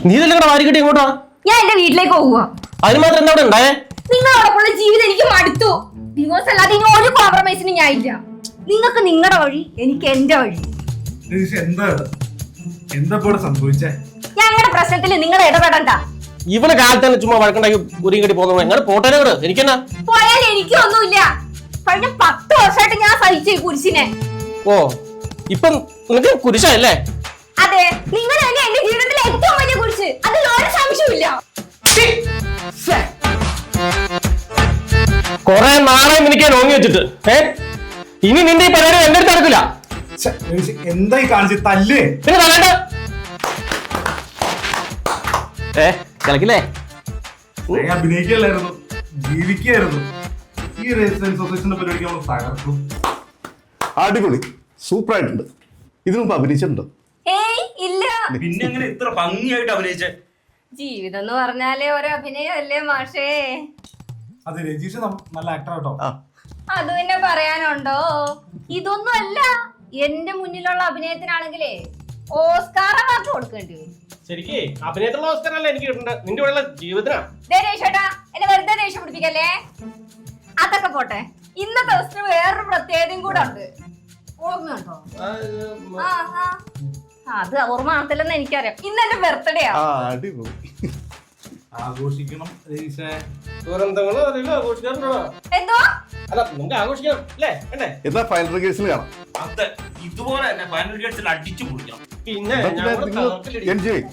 നീ ഇതെല്ലാം വാരി കിട്ടി എങ്ങോട്ടാ? ഞാൻ എന്റെ വീട്ടിലേക്ക് പോവുക. അതിന് മാത്രം എന്താ അവിടെ ഉണ്ടായേ? നിങ്ങളോടൊപ്പമുള്ള ജീവിതം എനിക്ക് മടുത്തു. ഡിവോഴ്സ് അല്ലാതെ ഇനി ഒരു കോംപ്രമൈസിനും ഞാൻ ഇല്ല. നിങ്ങൾക്ക് നിങ്ങളുടെ വഴി, എനിക്ക് എന്റെ വഴി. ഞങ്ങളുടെ പ്രശ്നത്തിൽ നിങ്ങൾ ഇടപെടണ്ട. ഇവളെ കാലത്ത് തന്നെ ചുമ്മാ വഴക്കുണ്ടാക്കി ഉരിയും കെട്ടി പോകുന്ന എങ്ങനെ പോട്ടേനെ കൂടെ എനിക്കെന്നാ? പോയാൽ എനിക്കൊന്നുമില്ല. കഴിഞ്ഞ 10 വർഷമായിട്ട് ഞാൻ സഹിച്ചു കുരിശിനെ. ഓ ഇപ്പം നിനക്ക് കുരിശല്ലേ? അതെ, നിങ്ങൾ തന്നെ എന്റെ ജീവിതത്തിലെ ഏറ്റവും വലിയ കുരിശ്. അതിൽ ഒരു സംശയമില്ല. കൊറേ നാളെ എനിക്ക് നോങ്ങി വെച്ചിട്ട് ഇനി നിന്റെ ഈ പരിപാടി എന്റെ അടുത്ത് നടക്കില്ല. എന്തായി കാണിച്ച് തല്ലേ പിന്നെ തല്ലണ്ട. കളിക്കില്ലേ? അഭിനയിക്കല്ലായിരുന്നു, ജീവിക്കായിരുന്നു. ഈ സൊസൈറ്റിന്റെ പരിപാടിക്ക് നമ്മൾ തകർക്കും. അടിപൊളി, സൂപ്പർ ആയിട്ടുണ്ട്. ഇതിനു മുമ്പ് അഭിനയിച്ചിട്ടുണ്ടോ? ഏയ് ഇല്ല. പിന്നെ എങ്ങനെ ഇത്ര ഭംഗിയായിട്ട് അഭിനയിച്ചേ? ജീവിതം എന്ന് പറഞ്ഞാലേ ഒരു അഭിനയമല്ലേ മാഷേ? അത് രജീഷ് നല്ല ആക്ടർ കേട്ടോ. അത് പിന്നെ പറയാനുണ്ടോ? ഇതൊന്നും അല്ല, എന്റെ മുന്നിലുള്ള അഭിനയത്തിനാണെങ്കിലേ ഓസ്കാർ അവാർഡ് കൊടുക്കേണ്ടി വരും. ശരിക്കേ അഭിനയത്തിലുള്ള ഓസ്കാർ അല്ല എനിക്ക് കിട്ടേണ്ടത്, നിന്റെ ഉള്ള ജീവിതത്തിനാ. ദേഷ്യേട്ടാ, എന്നെ വെറുതെ ദേഷ്യം പിടിപ്പിക്കല്ലേ. അതൊക്കെ പോട്ടെ, ഇന്നത്തെ ദിവസത്തിന് വേറൊരു പ്രത്യേകതയും കൂടെ ഉണ്ട്. ഓർമ്മയുണ്ടോ? അത് ഓർമ്മ കാണത്തില്ലെന്ന് എനിക്കറിയാം. ഇന്ന് എന്റെ ബർത്ത്ഡേ ആ. അടിപൊളി, ആഘോഷിക്കണം. എന്തോ അല്ല നമുക്ക് ആഘോഷിക്കണം അല്ലേ? എന്നാ ഫൈനൽ റിഹേഴ്സൽ കാണാം. ഇതുപോലെ തന്നെ ഫൈനൽ റിഹേഴ്സൽ അടിച്ചു പൊളിക്കണം. പിന്നെ എൻജോയ്.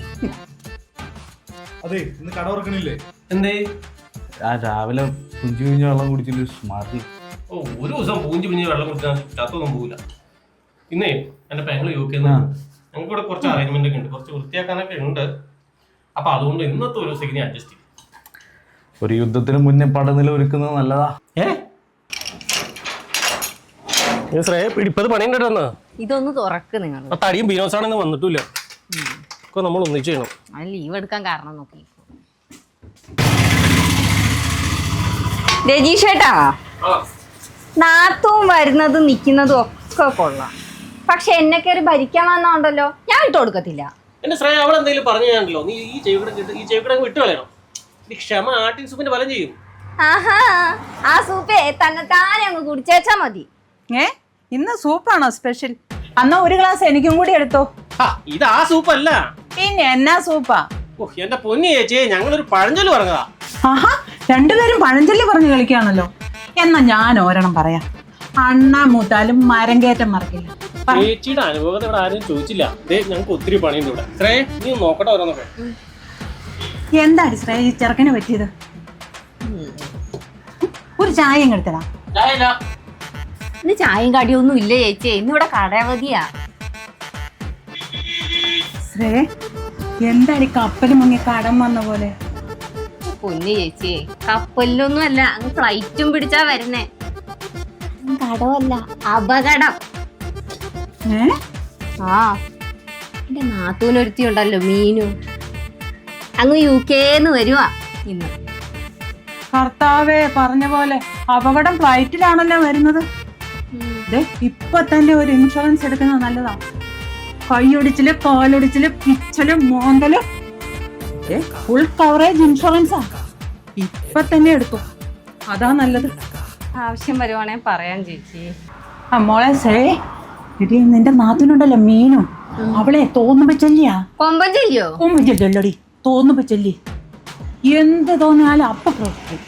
അതെ, ഇന്ന് കട തുറക്കണില്ലേ? എന്തേ രാവിലെ കുഞ്ചു കുഞ്ഞു വെള്ളം കുടിച്ചിട്ട് സ്മാർട്ട്. ഓ ഒരു ദിവസം പൂഞ്ചി പിഞ്ഞ് വെള്ളം കുടിച്ചാൽ ചത്തൊന്നും പോവില്ല. ഇന്നേ എന്റെ പെങ്ങള് യു കെ ഞങ്ങൾക്ക് ഇവിടെ കുറച്ച് അറേഞ്ച്മെന്റ് ഒക്കെ ഉണ്ട്, കുറച്ച് വൃത്തിയാക്കാനൊക്കെ ഉണ്ട്. അപ്പൊ അതുകൊണ്ട് ഇന്നത്തെ ഒരു ദിവസം അഡ്ജസ്റ്റ് ചെയ്യും. ഒരു യുദ്ധത്തിന് മുന്നേ പടനില ഒരുക്കുന്നത് നല്ലതാ. ഇപ്പത് പണിയുണ്ടെന്ന് ഇതൊന്ന് തുറക്ക്. നിങ്ങൾ തടിയും ബിനോസാണെന്ന് വന്നിട്ടില്ല. ഒക്കെ നമ്മൾ ഒന്നിച്ച് ചെയ്യണം. ലീവ് എടുക്കാൻ കാരണം നോക്കി. രജീഷേട്ടാ, നാത്തും വരുന്നതും നിക്കുന്നതും ഒക്കെ കൊള്ളാം. പക്ഷെ എന്നെ കയറി ഭരിക്കാൻ വന്നോണ്ടല്ലോ ഞാൻ ഇട്ട് കൊടുക്കത്തില്ല. എന്റെ ശ്രേയ അവൾ എന്തെങ്കിലും പറഞ്ഞു ഞാനല്ലോ, നീ ഈ ചെവിക്കട വിട്ട് കളയണം. ക്ഷമ ആട്ടിൻ സൂപ്പിന്റെ ഫലം ചെയ്യും. ആഹാ, ആ സൂപ്പേ തന്നെ താനെ അങ്ങ് കുടിച്ചേച്ചാ മതി. ഇന്ന് സൂപ്പാണോ സ്പെഷ്യൽ? അന്നാ ഒരു ഗ്ലാസ് എനിക്കും കൂടി എടുത്തോ. ഇത് ആ സൂപ്പല്ല. പിന്നെ എന്നാ സൂപ്പാ? എന്റെ പൊന്നി ചേച്ചി, ഞങ്ങളൊരു പഴഞ്ചൊല്ല് പറഞ്ഞതാ. ആഹാ, രണ്ടുപേരും പഴഞ്ചൊല്ലി പറഞ്ഞു കളിക്കുകയാണല്ലോ. എന്നാ ഞാൻ ഒരെണ്ണം പറയാം. അണ്ണാ മൂത്താലും മരം കയറ്റം മറക്കില്ല. ചേച്ചിയുടെ അനുഭവത്തെ ഇവിടെ ആരും ചോദിച്ചില്ല. ഞങ്ങൾക്ക് ഒത്തിരി പണിയുണ്ട് ഇവിടെ. ശ്രേയ നീ നോക്കട്ടെ ഓരോന്നൊക്കെ. എന്താണ് ശ്രേയ ഈ ചെറുക്കനെ പറ്റിയത്? ഒരു ചായ എടുത്തടാ. ഇന്ന് ചായയും കടിയൊന്നും ഇല്ല ചേച്ചി, ഇന്നിവിടെ കടവതിയാ. ശ്രേയ എന്താണ് ഈ കപ്പൽ മുങ്ങി കടം വന്ന പോലെ? പൊന്നു ചേച്ചി, കപ്പലിലൊന്നും അല്ല, അങ്ങ് ഫ്ലൈറ്റും പിടിച്ചാ വരുന്നേ. കടമല്ല, അപകടം. ആ എന്റെ നാത്തൂനൊരുത്തി ഉണ്ടല്ലോ, മീനു, അങ്ങ് UK-ന്ന് വരുവാ ഇന്ന്. കർത്താവേ, പറഞ്ഞ പോലെ അപകടം ഫ്ലൈറ്റിലാണല്ലോ വരുന്നത്. ഇപ്പൊ തന്നെ ഒരു ഇൻഷുറൻസ് എടുക്കുന്നത് നല്ലതാ. കൈയൊടിച്ചില്, കാലൊടിച്ചില്, പിച്ചല്, മോന്തല്, ഫുൾ കവറേജ് ഇൻഷുറൻസാ. ഇപ്പൊ തന്നെ എടുക്കും, അതാ നല്ലത്. ആവശ്യം വരുവാണെ പറയാൻ ചേച്ചി. മോളെ സേ, നിന്റെ നാത്തിനുണ്ടല്ലോ മീനു, അവളെ തോന്നുമ്പോ ചെല്ലിയാ. കൊമ്പൻ ചെല്ലിയോ? കൊമ്പൻ ചെല്ലടി, തോന്നുമ്പോ ചെല്ലി. എന്ത് തോന്നിയാലും അപ്പൊ പ്രവർത്തിക്കും.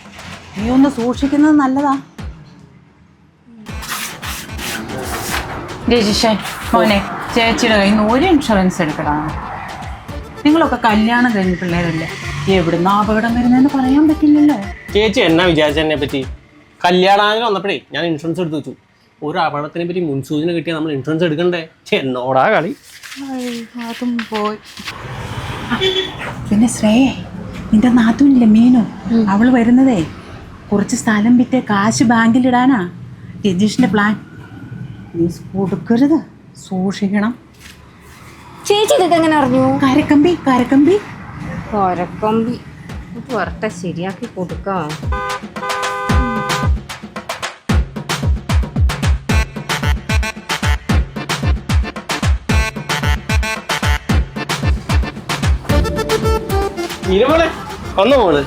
നീ ഒന്ന് സൂക്ഷിക്കുന്നത് നല്ലതാ. രജിഷേ മോനെ, ചേച്ചിയുടെ കയ്യിൽ നിന്ന് ഒരു ഇൻഷുറൻസ് എടുക്കടാ. നിങ്ങളൊക്കെ കല്യാണം കഴിഞ്ഞ പിള്ളേരല്ലേ, എവിടുന്ന് അപകടം വരുന്നതെന്ന് പറയാൻ പറ്റില്ലല്ലോ. ചേച്ചി എന്നാ വിചാരിച്ചതിനെ പറ്റി? കല്യാണം വന്നപ്പോഴേ ഞാൻ ഇൻഷുറൻസ് എടുത്ത് വെച്ചു. ഒരു അപകടത്തിനെ പറ്റി മുൻസൂചന കിട്ടിയാൽ നമ്മൾ ഇൻഷുറൻസ് എടുക്കണ്ടേ? എന്നോടാ കളി. അതും പോയി. പിന്നെ ശ്രേയേ, നിന്റെ നാത്തൂനില്ലേ മീനു, അവള് വരുന്നതേ കുറച്ച് സ്ഥലം വിറ്റ് കാശ് ബാങ്കിലിടാനാ രജീഷിന്റെ പ്ലാൻ. നീ കൊടുക്കരുത്, സൂക്ഷിക്കണം. ചേച്ചി ഇതൊക്കെ എങ്ങനെ അറിഞ്ഞു? കരക്കമ്പി കരക്കമ്പി കൊരക്കമ്പി വരട്ടെ, ശരിയാക്കി കൊടുക്കാം. മീനുമോളെ വന്നോ മോള്?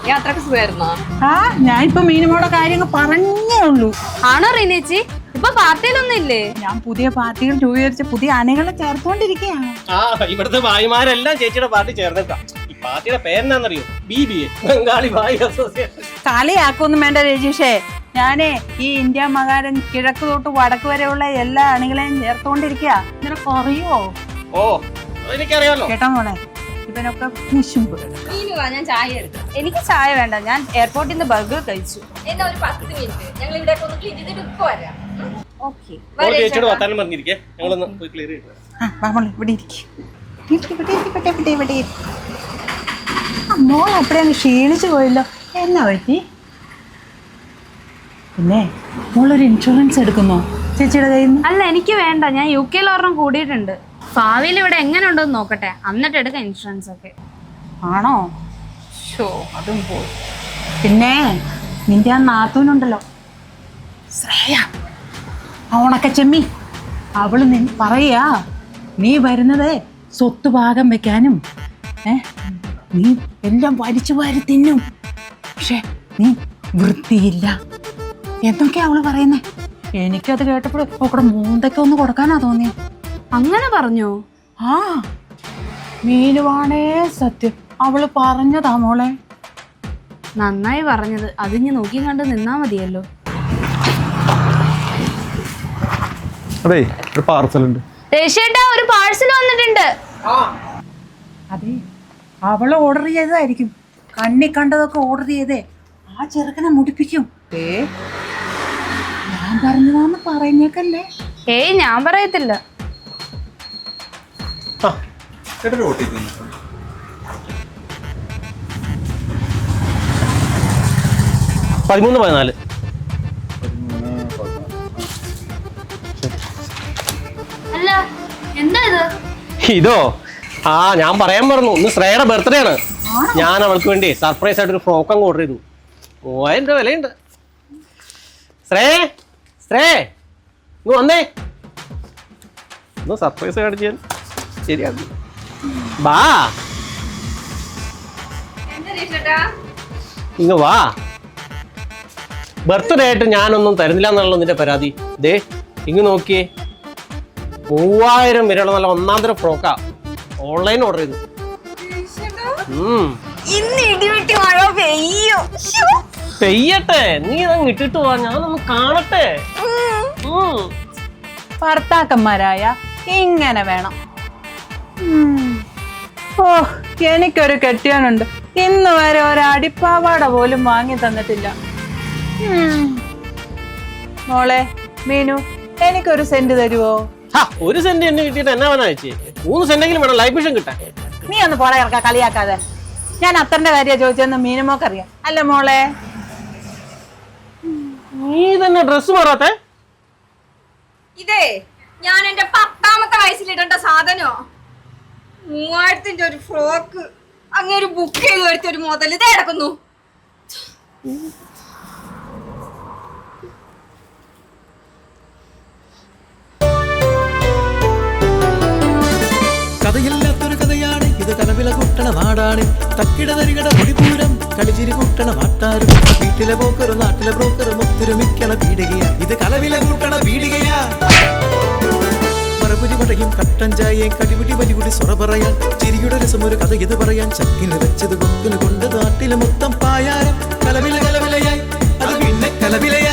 യാത്രക്ക് സുഖമായിരുന്നോ? ആ ഞാൻ ഇപ്പൊ മീനുമോടെ കാര്യങ്ങൾ പറഞ്ഞേ ഉള്ളൂ. ആണോ റീനേച്ചി? ഇപ്പൊ പാർട്ടിയിലൊന്നും ഇല്ലേ? ഞാൻ പുതിയ പാർട്ടികൾ രൂപീകരിച്ച് പുതിയ അണികളെ ചേർത്തോണ്ടിരിക്കുകയാണ്. ആ ഇവിടുത്തെ ഭായിമാരെല്ലാം ചേച്ചിയുടെ പാർട്ടി ചേർന്നിട്ടാ. ഈ പാർട്ടിയുടെ പേരെന്നാന്നറിയോ? BBA, Bengali Bhai association. കളിയാക്കൊന്നും വേണ്ട രജീഷേ. ഞാനേ ഈ ഇന്ത്യ മകാരൻ കിഴക്ക് തൊട്ട് വടക്ക് വരെയുള്ള എല്ലാ അണികളെയും ചേർത്തോണ്ടിരിക്കുക. നിനക്ക് അറിയോ? ഓ അതെനിക്കറിയാലോ. കേട്ടോ മോളെ, ഇവനൊക്കെ കുശുമ്പ്. ഞാൻ ചായ എടുക്കാം. എനിക്ക് ചായ വേണ്ട, ഞാൻ എയർപോർട്ടിൽ നിന്ന് ബർഗർ കഴിച്ചു. എന്നാ ഒരു 10 മിനിറ്റ് ഞങ്ങൾ ഇവിടെ ഒന്ന് ക്ലീൻ ചെയ്തിട്ട് ഇപ്പൊ വരാം. ഓക്കെ ചേച്ചിയോട് വർത്താനം പറഞ്ഞിരിക്കേ, ഞങ്ങളൊന്ന് പോയി ക്ലിയർ ചെയ്തു. ഇവിടെ മോൾ അപ്പഴേ അങ്ങ് ക്ഷീണിച്ചു പോയല്ലോ, എന്നാ പറ്റി? പിന്നെ മോളൊരു ഇൻഷുറൻസ് എടുക്കുന്നോ ചേച്ചിയുടെ കയ്യിൽ നിന്ന്? അല്ല എനിക്ക് വേണ്ട, ഞാൻ UK ഒരെണ്ണം കൂടിയിട്ടുണ്ട്. ഭാവിയിൽ ഇവിടെ എങ്ങനെ ഉണ്ടെന്ന് നോക്കട്ടെ, എന്നിട്ട് എടുക്കാം ഇൻഷുറൻസ് ഒക്കെ. ആണോ? ഷോ അതും പോയി. പിന്നെ നിന്റെ ആ നാത്തൂനുണ്ടല്ലോ ശ്രേയ, ആ ഉണക്കച്ചെമ്മി, അവള് പറയാ നീ വരുന്നത് സ്വത്ത് ഭാഗം വെക്കാനും നീ എല്ലാം വലിച്ചു വാരി തിന്നും, പക്ഷെ നീ വൃത്തിയില്ല എന്തൊക്കെയാ അവള് പറയുന്നേ. എനിക്കത് കേട്ടപ്പോൾ ഒക്കെ മൂന്നൊക്കെ ഒന്ന് കൊടുക്കാനാ തോന്നിയ. അങ്ങനെ പറഞ്ഞോ? ആ മീനുവാണേ സത്യം, അവള് പറഞ്ഞതാ മോളെ. നന്നായി പറഞ്ഞത്, അതിഞ്ഞ് നോക്കി കണ്ട് നിന്നാ മതിയല്ലോ. അതെ ഒരു പാർസലുണ്ട്. രേഷേട്ടാ ഒരു പാഴ്സൽ വന്നിട്ടുണ്ട്. അതെ അവള് ഓർഡർ ചെയ്തതായിരിക്കും, കണ്ണി കണ്ടതൊക്കെ ഓർഡർ ചെയ്തേ ആ ചെറുക്കനെ മുടിപ്പിക്കും. ഞാൻ പറഞ്ഞതാന്ന് പറഞ്ഞേക്കല്ലേ. ഏയ് ഞാൻ പറയത്തില്ല. 13-14. അല്ല എന്താ ഇത്? ഇതോ? ആ ഞാൻ പറയാൻ പറഞ്ഞു, ഇന്ന് ശ്രേയയുടെ ബർത്ത്ഡേ ആണ്. ഞാൻ അവൾക്ക് വേണ്ടി സർപ്രൈസ് ആയിട്ട് ഒരു ഫ്രോക്ക് അങ്ങ് ഓർഡർ ചെയ്തു. 3000 രൂപ വിലയുണ്ട്. ശ്രേ ഇങ്ങ് വന്നേ, ഒന്ന് സർപ്രൈസ് കാണിച്ചാൽ ശരിയാക്കി. ബാ ഇങ്ങ് വാ. ബർത്ത്ഡേ ആയിട്ട് ഞാനൊന്നും തരുന്നില്ല എന്നാണല്ലോ നിന്റെ പരാതി. ദേ ഇങ്ങ് നോക്കിയേ, 3000 വരെയുള്ള നല്ല ഒന്നാം തരം ഫ്രോക്കാ ഓൺലൈൻ ഓർഡർ ചെയ്തു. ഇന്ന് ഇടിവെട്ടി മഴ പെയ്യോ? പെയ്യട്ടെ, നീ ഇതങ്ങ് ഇട്ടിട്ട് പോവാ, ഞാനൊന്ന് കാണട്ടെ. ഭർത്താക്കന്മാരായ ഇങ്ങനെ വേണം. ഓ എനിക്കൊരു കെട്ടിയാനുണ്ട്, ഇന്ന് വരെ ഒരു അടിപ്പാവാട പോലും വാങ്ങി തന്നിട്ടില്ല. മോളെ മീനു, എനിക്കൊരു സെന്റ് തരുവോ? 1 സെന്റ് എന്നെ കിട്ടിയിട്ട് എന്നാ വേണ ചേച്ചി? 3 സെന്റെങ്കിലും വേണം ലൈഫ് മിഷൻ കിട്ടാൻ. നീ ഒന്ന് പോളെ ഇറക്കാ, കളിയാക്കാതെ. ഞാൻ അത്രന്റെ കാര്യം ചോദിച്ചെന്ന് മീനുമോക്കറിയാം അല്ല മോളെ? നീ തന്നെ ഡ്രസ് മാറാത്തെ? ഇതേ ഞാൻ എന്റെ 10ാമത്തെ വയസ്സിലിടേണ്ട സാധനോ. 3000 ഒരു ഫ്രോക്ക് അങ്ങനെ ഒരു ബുക്ക് ചെയ്ത് വരുത്തിയ ഒരു മുതൽ ഇത് കിടക്കുന്നു. കഥയില്ലാത്തൊരു കഥയാണ് ഇത്, കനവില കൂട്ടണ നാടാണ്. തക്കിട തരികട പൊടിപൂരം കളിച്ചിരി കൂട്ടണ നാട്ടാരും. വീട്ടിലെ പോക്കറും നാട്ടിലെ ബ്രോക്കറും ഒത്തൊരുമിക്കണ പീടികയാ ഇത്, കലവില കൂട്ടണ പീടികയാ. മറപുരി പടയും കട്ടൻ ചായയും കടിപിടി വലികുടി സൊറ പറയാൻ. ചിരിയുടെ രസം ഒരു കഥ ഇത് പറയാൻ. ചക്കിന് വെച്ചത് കൊക്കിന് കൊണ്ട് നാട്ടിലെ മൊത്തം പായാരം. കലവില കലവിലയായി അത് പിന്നെ കലവിലയായി.